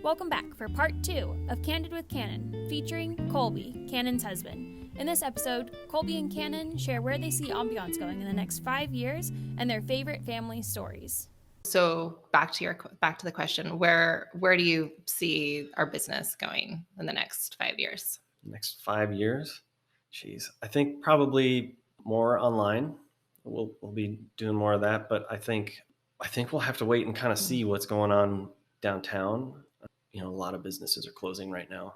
Welcome back for part 2 of Candid with Kannyn, featuring Colby, Kannyn's husband. In this episode, Colby and Kannyn share where they see Ambiance going in the next 5 years and their favorite family stories. So back to the question, where do you see our business going in the next 5 years? Next 5 years? Geez, I think probably more online. We'll be doing more of that, but I think we'll have to wait and kind of see what's going on downtown. A lot of businesses are closing right now.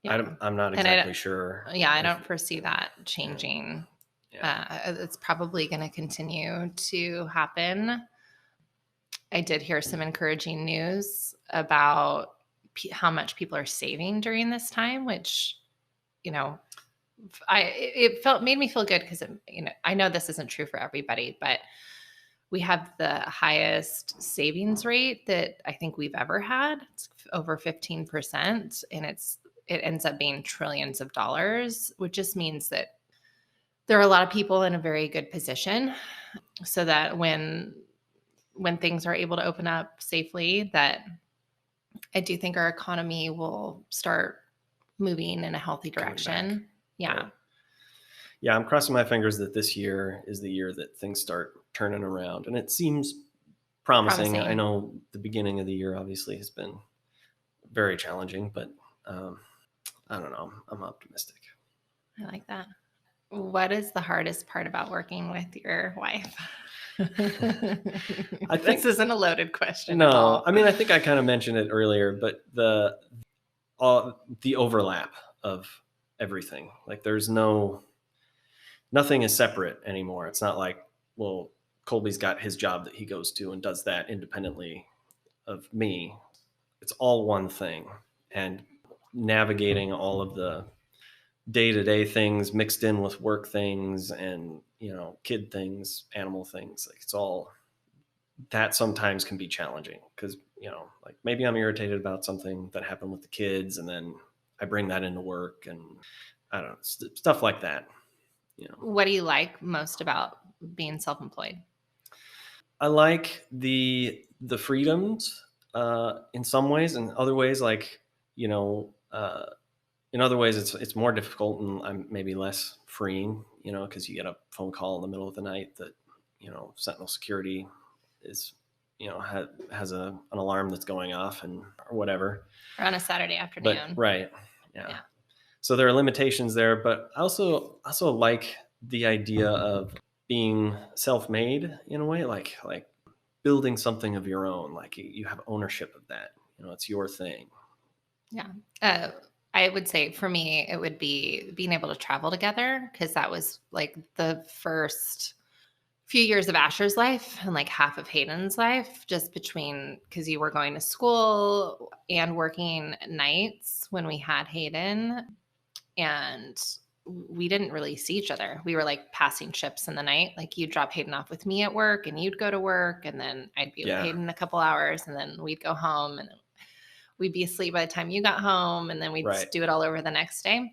Yeah. I'm not exactly sure. Yeah, I don't foresee that changing. Yeah. It's probably going to continue to happen. I did hear some encouraging news about how much people are saving during this time, which, made me feel good because, I know this isn't true for everybody, but we have the highest savings rate that I think we've ever had. It's over 15%, and it ends up being trillions of dollars, which just means that there are a lot of people in a very good position, so that when things are able to open up safely, that I do think our economy will start moving in a healthy direction. Yeah. Right. Yeah, I'm crossing my fingers that this year is the year that things start turning around, and it seems promising. I know the beginning of the year obviously has been very challenging, but I don't know. I'm optimistic. I like that. What is the hardest part about working with your wife? I think this isn't a loaded question. No, I mean, I think I kind of mentioned it earlier, but the overlap of everything, like nothing is separate anymore. It's not like, well, Colby's got his job that he goes to and does that independently of me. It's all one thing, and navigating all of the day-to-day things mixed in with work things and, kid things, animal things. Like, it's all that sometimes can be challenging because, like maybe I'm irritated about something that happened with the kids, and then I bring that into work, and I don't know, stuff like that. What do you like most about being self-employed? I like the freedoms in some ways, and other ways, like, in other ways it's more difficult, and I'm maybe less freeing, because you get a phone call in the middle of the night that, Sentinel Security is, has an alarm that's going off or whatever. Or on a Saturday afternoon. But, right. Yeah. So there are limitations there, but I also like the idea of being self-made in a way, like building something of your own, like you have ownership of that, it's your thing. Yeah. I would say for me, it would be being able to travel together, because that was like the first few years of Asher's life and like half of Hayden's life, just because you were going to school and working nights when we had Hayden, and we didn't really see each other. We were like passing ships in the night. Like, you'd drop Hayden off with me at work and you'd go to work, and then I'd be with Hayden a couple hours, and then we'd go home, and we'd be asleep by the time you got home, and then we'd do it all over the next day.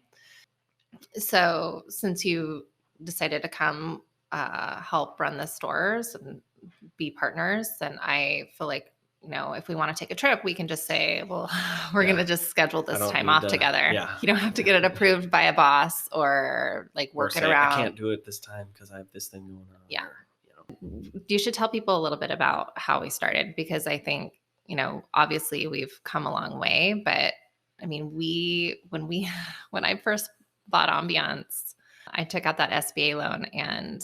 So since you decided to come help run the stores and be partners, then I feel like, if we want to take a trip, we can just say, well, we're going to just schedule this time off together. Yeah. You don't have to get it approved by a boss or like work it around. I can't do it this time because I have this thing going on. Yeah. You should tell people a little bit about how we started, because I think, obviously we've come a long way, but I mean, when I first bought Ambiance, I took out that SBA loan, and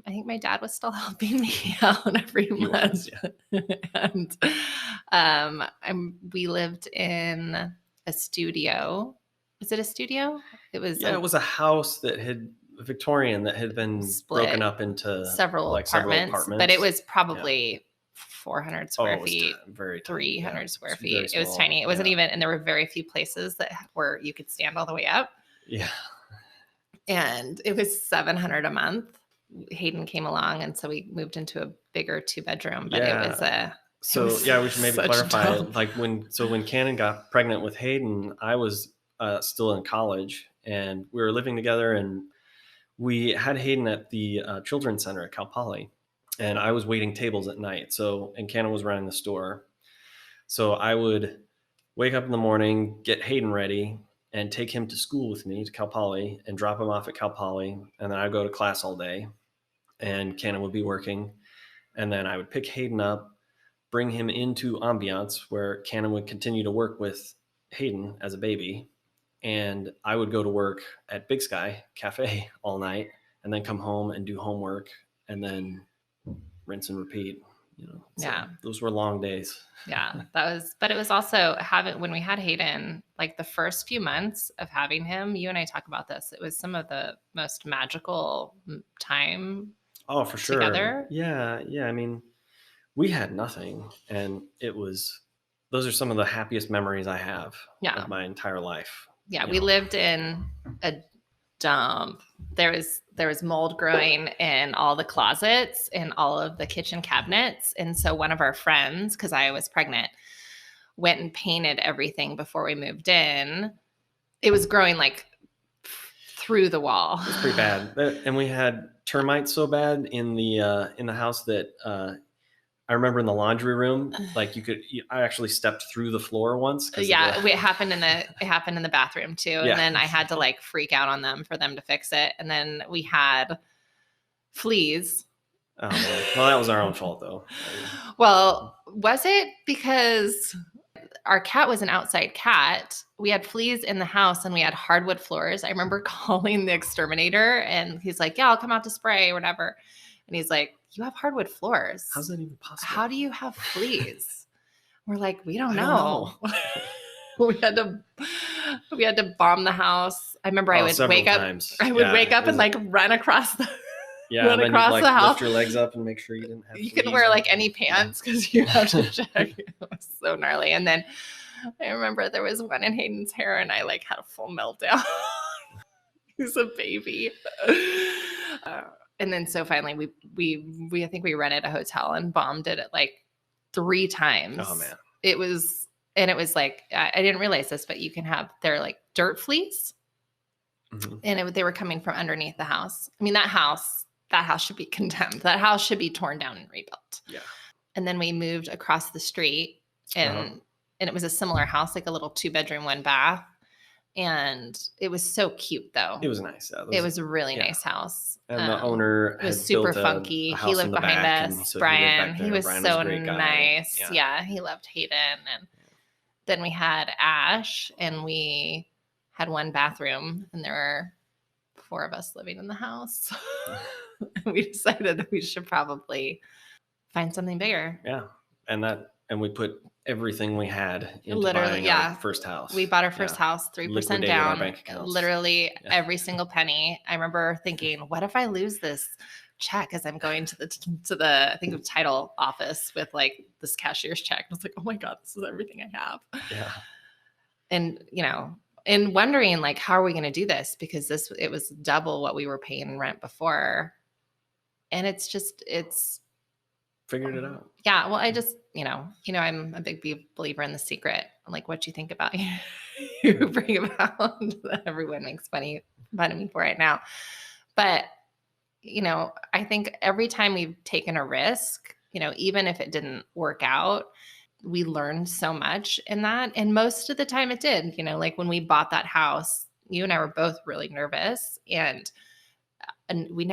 I think my dad was still helping me out every month. And we lived in a studio. Was it a studio? It was. Yeah, it was a house that had Victorian that had been broken up into several apartments, but it was probably 400 square feet, 300 square feet. It was tiny. It wasn't even, and there were very few places where you could stand all the way up. Yeah. And it was $700 a month. Hayden came along, and so we moved into a bigger 2-bedroom, but it was we should maybe clarify, like when Kannyn got pregnant with Hayden, I was still in college, and we were living together, and we had Hayden at the Children's Center at Cal Poly, and I was waiting tables at night. And Kannyn was running the store. So I would wake up in the morning, get Hayden ready, and take him to school with me to Cal Poly and drop him off at Cal Poly. And then I'd go to class all day and Kannyn would be working. And then I would pick Hayden up, bring him into Ambiance where Kannyn would continue to work with Hayden as a baby. And I would go to work at Big Sky Cafe all night and then come home and do homework and then rinse and repeat. So those were long days. Yeah, but it was also when we had Hayden, like the first few months of having him, you and I talk about this. It was some of the most magical time. Oh, for sure. Together. Yeah. I mean, we had nothing, and those are some of the happiest memories I have of my entire life. Yeah, we lived in a dump. There was mold growing in all the closets and all of the kitchen cabinets. And so one of our friends, because I was pregnant, went and painted everything before we moved in. It was growing like through the wall. It was pretty bad. And we had termites so bad in the house that I remember in the laundry room, like I actually stepped through the floor once. It happened in the bathroom too. And then I had to like freak out on them for them to fix it. And then we had fleas. Oh, man. Well, that was our own fault though. Well, was it because our cat was an outside cat? We had fleas in the house and we had hardwood floors. I remember calling the exterminator and he's like, yeah, I'll come out to spray or whatever. And he's like, you have hardwood floors. How's that even possible? How do you have fleas? We're like, we don't know. we had to bomb the house. I remember I would wake up. I would wake up and like run across the the house. Lift your legs up and make sure you didn't have. You couldn't wear like any pants because you have to check. It was so gnarly. And then I remember there was one in Hayden's hair, and I like had a full meltdown. He's a baby. And then so finally we I think we rented a hotel and bombed it at like 3 times. Oh man. It was like, I didn't realize this, but they're like dirt fleas. Mm-hmm. And they were coming from underneath the house. I mean, that house should be condemned. That house should be torn down and rebuilt. Yeah. And then we moved across the street and it was a similar house, like a little 2-bedroom, 1 bath. And it was so cute though. It was nice. It was a really nice house. And the owner was super funky. He lived behind us. Brian, he was so nice. Yeah, he loved Hayden. And then we had Ash, and we had 1 bathroom, and there were 4 of us living in the house. We decided that we should probably find something bigger. Yeah, and we put everything we had into buying our first house. We bought our first house, 3% down, literally every single penny. I remember thinking, what if I lose this check as I'm going to the I think of title office with like this cashier's check? I was like, oh my God, this is everything I have. Yeah. And and wondering like, how are we going to do this? Because it was double what we were paying rent before. And it's figured it out. Yeah. Well, I just, I'm a big believer in The Secret. Like what you think about you bring about that everyone makes fun of me for right now. But, I think every time we've taken a risk, even if it didn't work out, we learned so much in that. And most of the time it did, like when we bought that house, you and I were both really nervous and we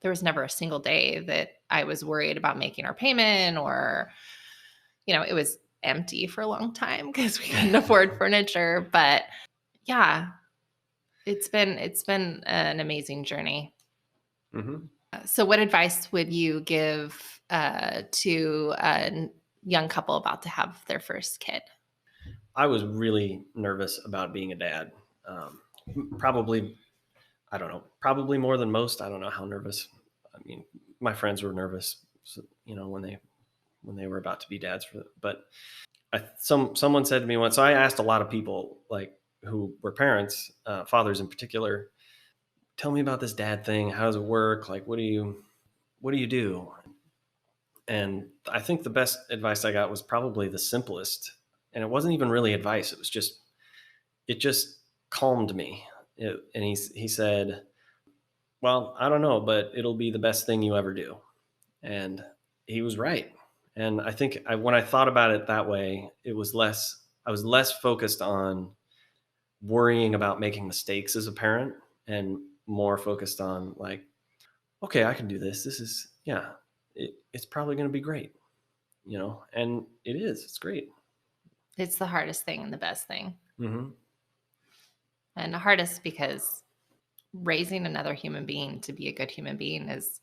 there was never a single day that I was worried about making our payment or, it was empty for a long time because we couldn't afford furniture. But yeah, it's been an amazing journey. Mm-hmm. So what advice would you give to a young couple about to have their first kid? I was really nervous about being a dad. Probably more than most. I don't know how nervous. I mean, my friends were nervous, when they were about to be dads. But someone said to me once. So I asked a lot of people, like who were parents, fathers in particular, tell me about this dad thing. How does it work? Like, what do you do? And I think the best advice I got was probably the simplest, and it wasn't even really advice. It just calmed me. And he said, well, I don't know, but it'll be the best thing you ever do. And he was right. And I think when I thought about it that way, it was less I was less focused on worrying about making mistakes as a parent and more focused on like, okay, I can do this. This is, yeah, it's probably going to be great, and it is. It's great. It's the hardest thing and the best thing. Mm-hmm. And the hardest because raising another human being to be a good human being is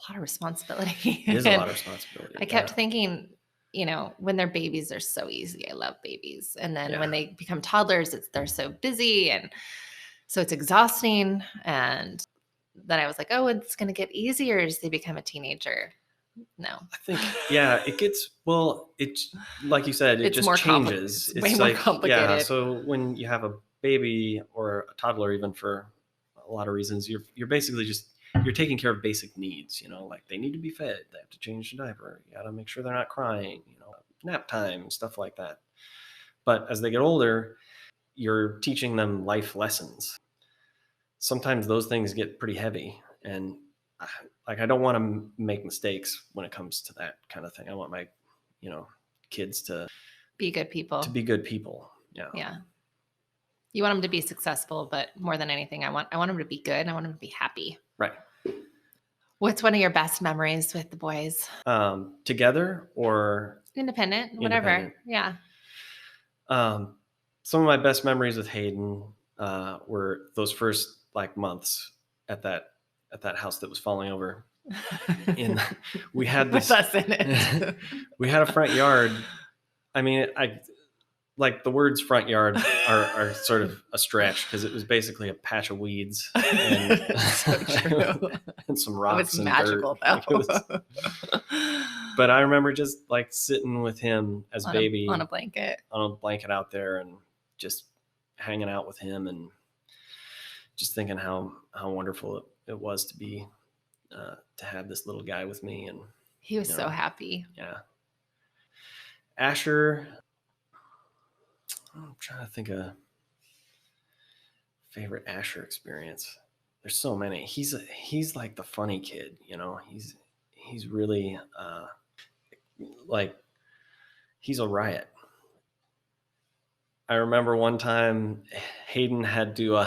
a lot of responsibility. It is a lot of responsibility. I kept thinking, when they're babies, they're so easy. I love babies. And then when they become toddlers, they're so busy. And so it's exhausting. And then I was like, oh, it's going to get easier as they become a teenager. No. I think, it gets, it's like you said, it It's just more changes. It's way more complicated. Yeah. So when you have a baby or a toddler, even for a lot of reasons, you're basically you're taking care of basic needs, like they need to be fed, they have to change the diaper, you got to make sure they're not crying, nap time, stuff like that. But as they get older, you're teaching them life lessons. Sometimes those things get pretty heavy, and I don't want to make mistakes when it comes to that kind of thing. I want my, kids to be good people. Yeah. Yeah. You want them to be successful, but more than anything, I want them to be good. And I want them to be happy. Right. What's one of your best memories with the boys? Together or Independent, whatever. Yeah. Some of my best memories with Hayden were those first months at that house that was falling over. We had this. With us in it. We had a front yard. I mean, the words front yard are sort of a stretch because it was basically a patch of weeds and, so true. and some rocks. It was and magical dirt. though. But I remember just sitting with him as baby on a blanket out there and just hanging out with him and just thinking how wonderful it was to be to have this little guy with me. And he was so happy. Yeah. Asher, I'm trying to think of favorite Asher experience. There's so many. He's like the funny kid, he's really he's a riot. I remember one time Hayden had to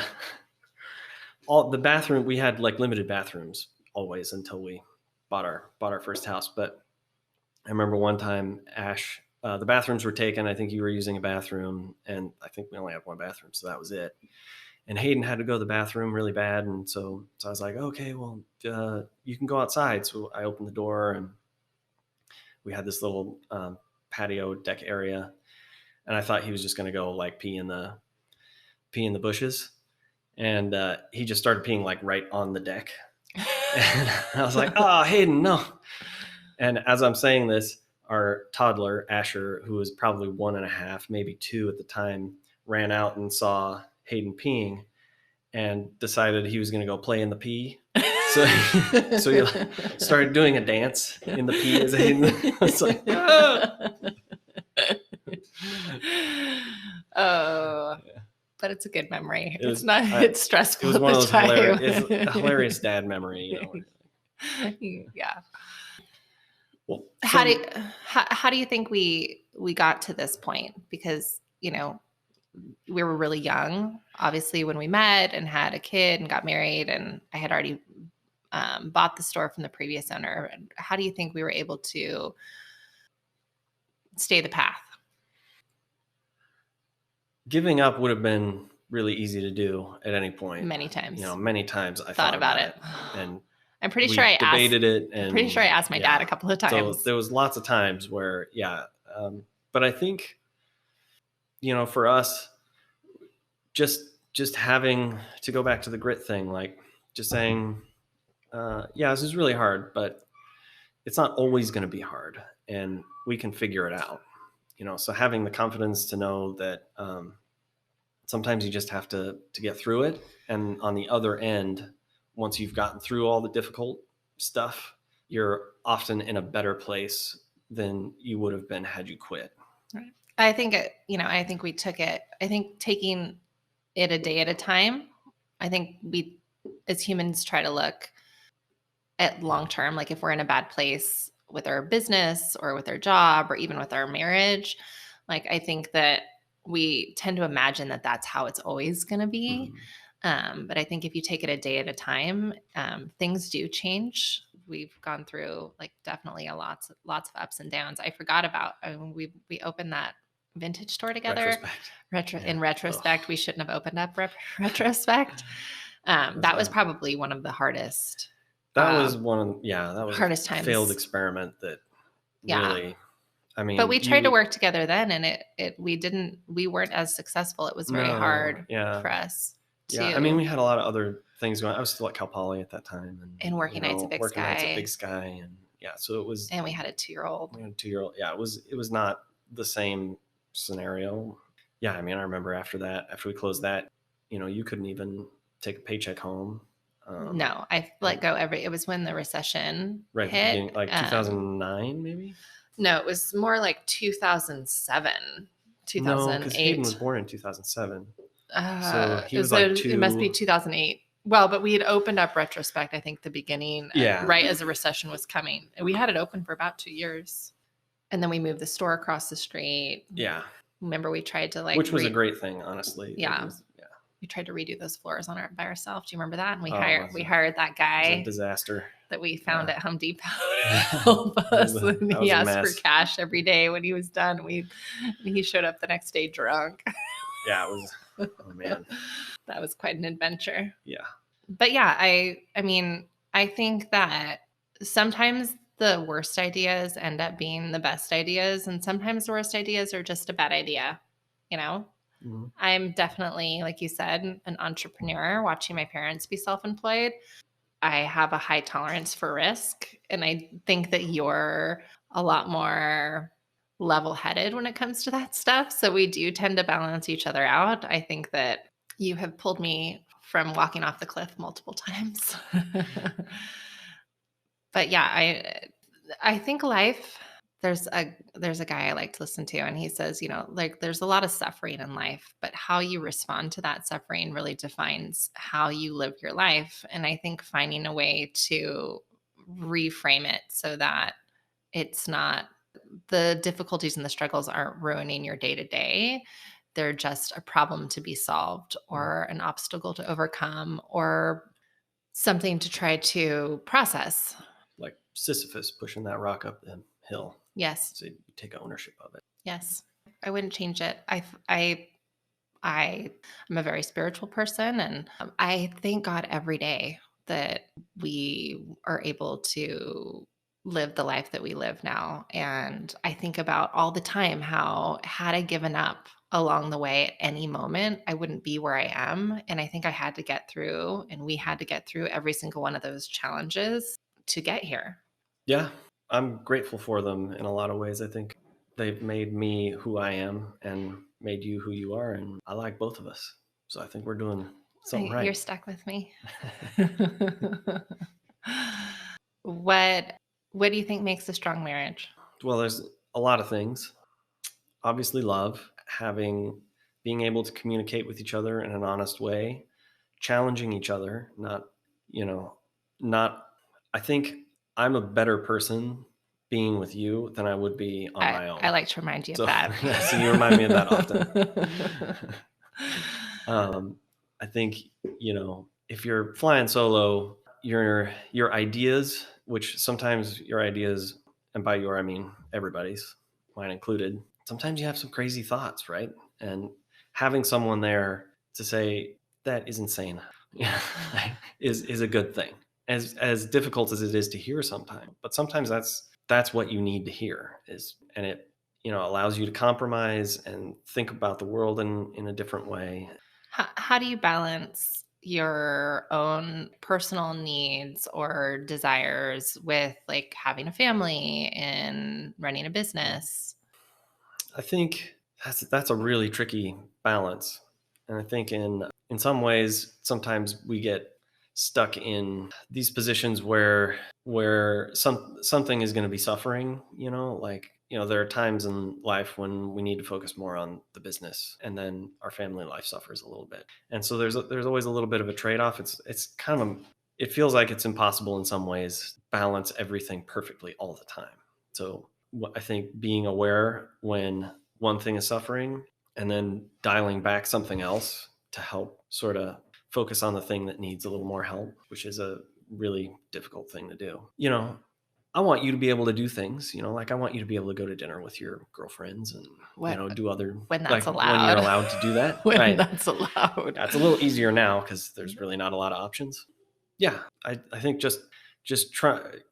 all the bathroom, we had limited bathrooms always until we bought our first house. But I remember one time Ash, the bathrooms were taken. I think you were using a bathroom, and I think we only had one bathroom, so that was it. And Hayden had to go to the bathroom really bad, and so I was like, okay, well, you can go outside. So I opened the door, and we had this little patio deck area, and I thought he was just going to go pee in the bushes, and he just started peeing right on the deck. And I was like, oh, Hayden, no. And as I'm saying this, our toddler, Asher, who was probably 1.5, maybe 2 at the time, ran out and saw Hayden peeing and decided he was going to go play in the pee. So he started doing a dance in the pee as Hayden was like, oh. Oh. But it's a good memory. It's stressful. It was one of those hilarious dad memory. Yeah. Well, how do you think we got to this point? Because we were really young, obviously, when we met and had a kid and got married, and I had already bought the store from the previous owner. How do you think we were able to stay the path? Giving up would have been really easy to do at any point. Many times. Many times I thought about it. And I'm pretty sure I debated it. And I'm pretty sure I asked my dad a couple of times. So there was lots of times where, but I think, for us, just having to go back to the grit thing, just saying, this is really hard, but it's not always going to be hard, and we can figure it out. So having the confidence to know that sometimes you just have to get through it. And on the other end, once you've gotten through all the difficult stuff, you're often in a better place than you would have been had you quit. Right. I think, I think we took it, I think taking it a day at a time, I think we as humans try to look at long-term, if we're in a bad place with our business or with our job or even with our marriage, Like, I think that we tend to imagine that that's how it's always going to be. But I think if you take it a day at a time, things do change. We've gone through like definitely lots of ups and downs. I forgot about, we opened that vintage store together. In retrospect, we shouldn't have opened up retrospect. That was probably one of the hardest. That was that was hardest a times. failed experiment that really, I mean, but we tried to work together then, and we weren't as successful. It was very hard for us. I mean, we had a lot of other things going on. I was still at Cal Poly at that time, and Working Nights at Big Sky, and so it was. And we had a 2-year-old. We had a 2-year-old. Yeah, it was not the same scenario. Yeah, I mean, I remember after we closed that, you couldn't even take a paycheck home. No, I let go it was when the recession hit, like 2009, maybe. No, it was more like 2007, 2008. No, because Hayden was born in 2007. So he was like 2. It must be 2008. Well, but we had opened up retrospect, I think, the beginning, right as the recession was coming. And we had it open for about 2 years. And then we moved the store across the street. Yeah. Remember, we tried to which was a great thing, honestly. Yeah. We tried to redo those floors by ourselves. Do you remember that? And we hired that guy. It was a disaster. That we found at Home Depot to help us. And he asked for cash every day when he was done. He showed up the next day drunk. Yeah, it was. Oh man, that was quite an adventure. Yeah, but yeah, I mean, I think that sometimes the worst ideas end up being the best ideas, and sometimes the worst ideas are just a bad idea. Mm-hmm. I'm definitely, like you said, an entrepreneur. Watching my parents be self-employed, I have a high tolerance for risk, and I think that you're a lot more level-headed when it comes to that stuff. So we do tend to balance each other out. I think that you have pulled me from walking off the cliff multiple times. But yeah, I think life, there's a guy I like to listen to, and he says, like there's a lot of suffering in life, but how you respond to that suffering really defines how you live your life. And I think finding a way to reframe it so that it's not, the difficulties and the struggles aren't ruining your day-to-day. They're just a problem to be solved, or an obstacle to overcome, or something to try to process. Like Sisyphus pushing that rock up the hill. Yes. So you take ownership of it. Yes. I wouldn't change it. I'm a very spiritual person, and I thank God every day that we are able to live the life that we live now. And I think about all the time how, had I given up along the way at any moment, I wouldn't be where I am. And I think I had to get through, and we had to get through every single one of those challenges to get here. Yeah, I'm grateful for them in a lot of ways. I think they've made me who I am and made you who you are. And I like both of us. So I think we're doing something right. You're stuck with me. What do you think makes a strong marriage? Well, there's a lot of things. Obviously, love, being able to communicate with each other in an honest way, challenging each other, I think I'm a better person being with you than I would be on my own. I like to remind you of that. So you remind me of that often. I think, if you're flying solo, your ideas, which sometimes your ideas, and by your, I mean everybody's, mine included, sometimes you have some crazy thoughts, right? And having someone there to say, that is insane, is a good thing. As difficult as it is to hear sometimes, but sometimes that's what you need to hear, and it, allows you to compromise and think about the world in a different way. How do you balance your own personal needs or desires with like having a family and running a business? I think that's a really tricky balance. And I think in some ways, sometimes we get stuck in these positions where something is going to be suffering, there are times in life when we need to focus more on the business, and then our family life suffers a little bit. And so there's always a little bit of a trade-off. It's kind of, it feels like it's impossible in some ways to balance everything perfectly all the time. So I think being aware when one thing is suffering and then dialing back something else to help sort of focus on the thing that needs a little more help, which is a really difficult thing to do. I want you to be able to do things, like I want you to be able to go to dinner with your girlfriends and, do other, when that's like allowed. when you're allowed to do that. When right. that's allowed. That's a little easier now because there's really not a lot of options. Yeah. I think just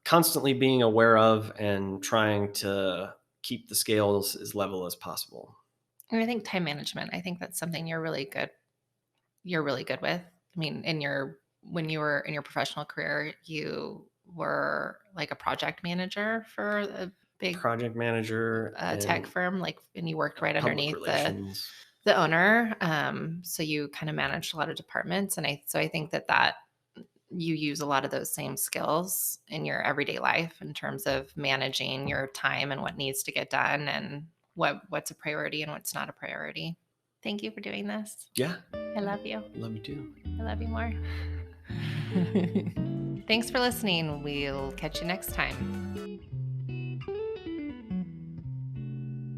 constantly being aware of and trying to keep the scales as level as possible. And I think time management, I think that's something you're really good with. I mean, when you were in your professional career, you were like a project manager for a big project manager tech firm, and you worked right underneath relations. the owner. So you kind of managed a lot of departments. And I think that you use a lot of those same skills in your everyday life in terms of managing your time and what needs to get done and what's a priority and what's not a priority. Thank you for doing this. Yeah. I love you. Love you too. I love you more. Thanks for listening. We'll catch you next time.